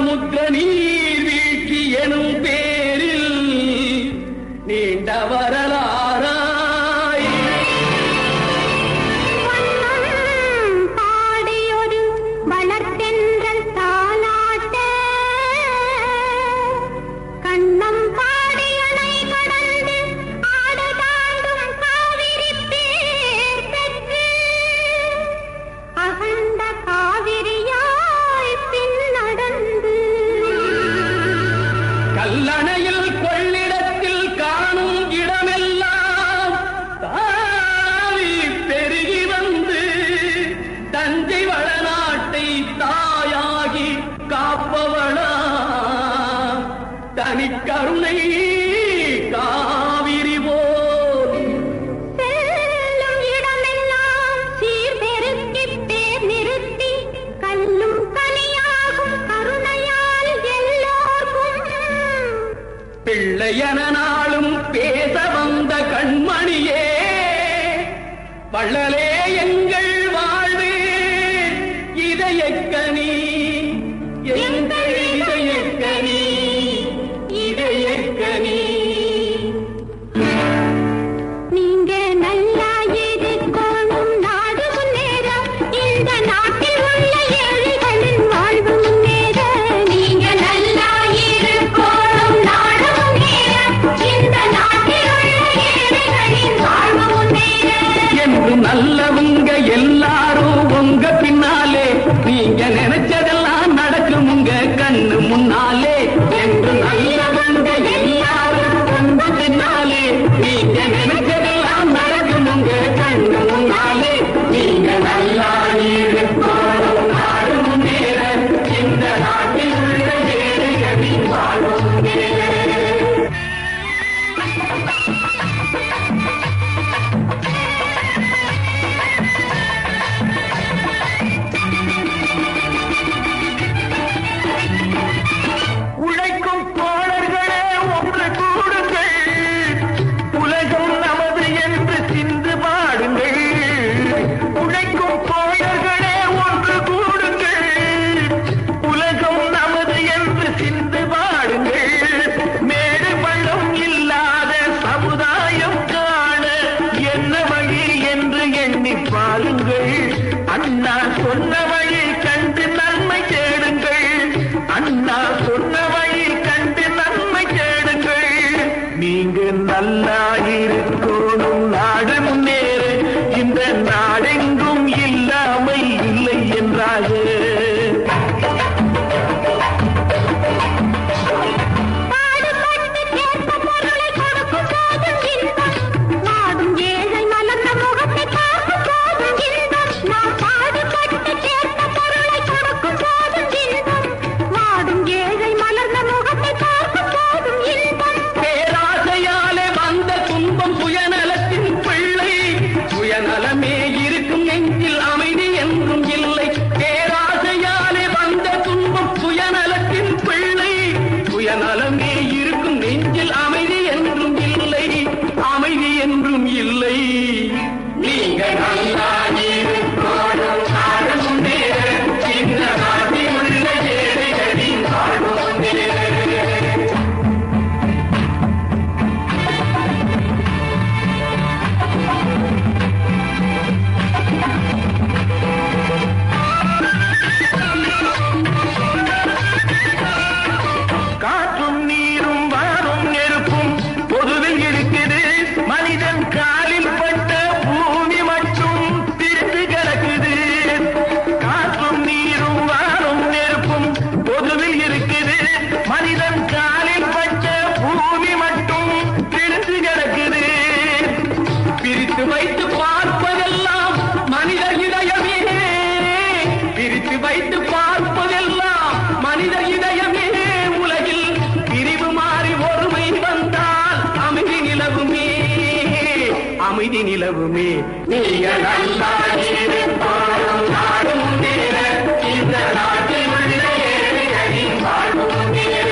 சமுத்திர நீர் வீழ்ச்சி எனும் பேரில் நீண்ட வரலாறாய் பாடியொரு வளர்த்தென்றல் தாலாட்ட கண்ணம் பாடியனை கடந்து ஆடுதாண்டும் காவிரி பேர் பெற்று அகண்ட காவிரியாய் பின் நடந்து கல்லணையில் கொள்ளிடத்தில் காணும் இடமெல்லாம் தாவி பெருகி வந்து தஞ்சை வளநாட்டை தாயாகி காப்பவளா தனிக்கருணை காவிரி போல் செல்லும் இடமெல்லாம் சீர்பெருக்கி பேர் நிறுத்தி கல்லும் கனியாகும் கருணையால் எல்லோர்க்கும் பிள்ளையன நாளும் பேச வந்த கண்மணியே வள்ளலே எங்கள் வாழ்வே இதயக்கனி எங்கள் இதயக்கனி இதயக்கனி நீங்க நல்லா இருக்கணும் நாடு முன்னேற இந்த நாட்டில் உள்ள ஏழைகளின் வாழ்வு முன்னேற நீங்க நல்லா இருக்கணும் நாடு முன்னேற இந்த நாட்டில் உள்ள ஏழைகளின் வாழ்வு முன்னேற என்று நல்லவங்க எல்லாரும் உங்க பின்னாலே நீங்க நினைச்சதெல்லாம் நடக்கும் உங்க கண்ணு முன்னாலே என்று நல்லவங்க எல்லாரும் உங்க பின்னாலே நீங்க நினைச்சதெல்லாம் நடக்கும் உங்க கண்ணு முன்னாலே நீங்க நல்லா இருக்கணும் நாடு முன்னேற இந்த நாட்டில் உள்ள ஏழைகளின் வாழ்வு முன்னேற உழைக்கும் தோழர்களே ஒன்று கூடுங்கள் உலகம் நமது என்று சிந்து பாடுங்கள் உழைக்கும் தோழர்களே ஒன்று கூடுங்கள் உலகம் நமது என்று சிந்து பாடுங்கள் மேடு பள்ளம் இல்லாத சமுதாயம் காண என்ன வழி என்று எண்ணி பாருங்கள் அண்ணா சொன்ன வழி கண்டு நன்மை தேடுங்கள் அண்ணா சொன்ன வழி கண்டு நன்மை தேடுங்கள் நீங்க நல்லா இருக்கணும் நாடு முன்னேற இந்த நாடெங்கும் இல்லாமை இல்லை என்றாக பாடுபட்டு கேட்ட பொருளை கொடுக்கும் போதும் இன்பம் நாடும் ஏழை மலர்ந்த முகத்தை பார்க்கும் போதும் இன்பம் நாம் பாடுபட்டு கேட்ட பொருளை கொடுக்கும் போதும் இன்பம் நாடும் ஏழை மலர்ந்த முகத்தை பார்க்கும் போதும் இன்பம் பேராசையாலே வந்த துன்பம் சுயநலத்தின் பிள்ளை சுயநலமே இருக்கும் நெஞ்சில் அமைதி என்றும் இல்லை பேராசையாலே வந்த துன்பம் சுயநலத்தின் பிள்ளை சுயநலமே இருக்கும் நெஞ்சில் அமைதி என்றும் இல்லை அமைதி என்றும் இல்லை நீங்க நல்லா இருக்கணும் நாடு முன்னேற இந்த நாட்டில் உள்ள ஏழைகளின் வாழ்வு முன்னேற காற்றும் நீரும் வாரும் நெருப்பும் பொதுவில் இருக்குது மனிதன் காலில் பட்ட பூமி மட்டும் பிரிந்து கிடக்குது காற்றும் நீரும் வாரும் நெருப்பும் பொதுவில் இருக்குது மனிதன் காலில் பட்ட பூமி மட்டும் பிரிந்து கிடக்குது பிரித்து வைத்து பார்ப்பதெல்லாம் மனிதர் இதயமே பிரித்து வைத்து பார்ப்பதெல்லாம் மனிதர் இதயமே உலகில் பிரிவு மாறி ஒருமை வந்தால் அமைதி நிலவுமே அமைதி நிலவுமே நீங்க நல்லா இருக்கணும் நாடு முன்னேற இந்த நாட்டில் உள்ள ஏழைகளின் வாழ்வு முன்னேற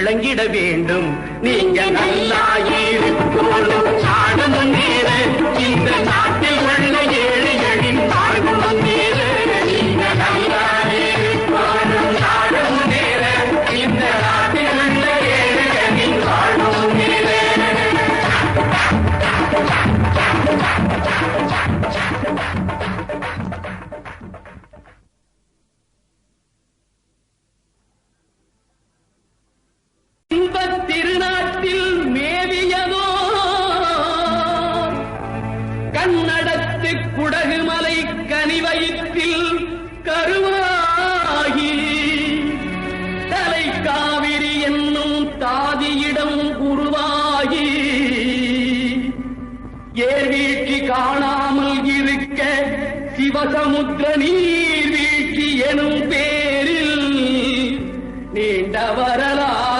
விளங்கிட வேண்டும். நீங்க நல்லா இருக்கணும், நாடு முன்னேற, இந்த நாட்டில் உள்ள ஏழைகளின் வாழ்வு முன்னேற. நீங்க நல்லா இருக்கணும், நாடு முன்னேற, இந்த நாட்டில் உள்ள ஏழைகளின் வாழ்வு முன்னேற. திருநாட்டில் மேவியதோ கண்ணடத்து குடகுமலை கனிவயிற்றில் கருவாகி தலை காவிரி என்னும் தாதியிடம் உருவாகி ஏர்வீழ்ச்சி காணாமல் இருக்க சிவசமுத்திர நீர்வீழ்ச்சி எனும் பேரில் நீண்ட வரலாறு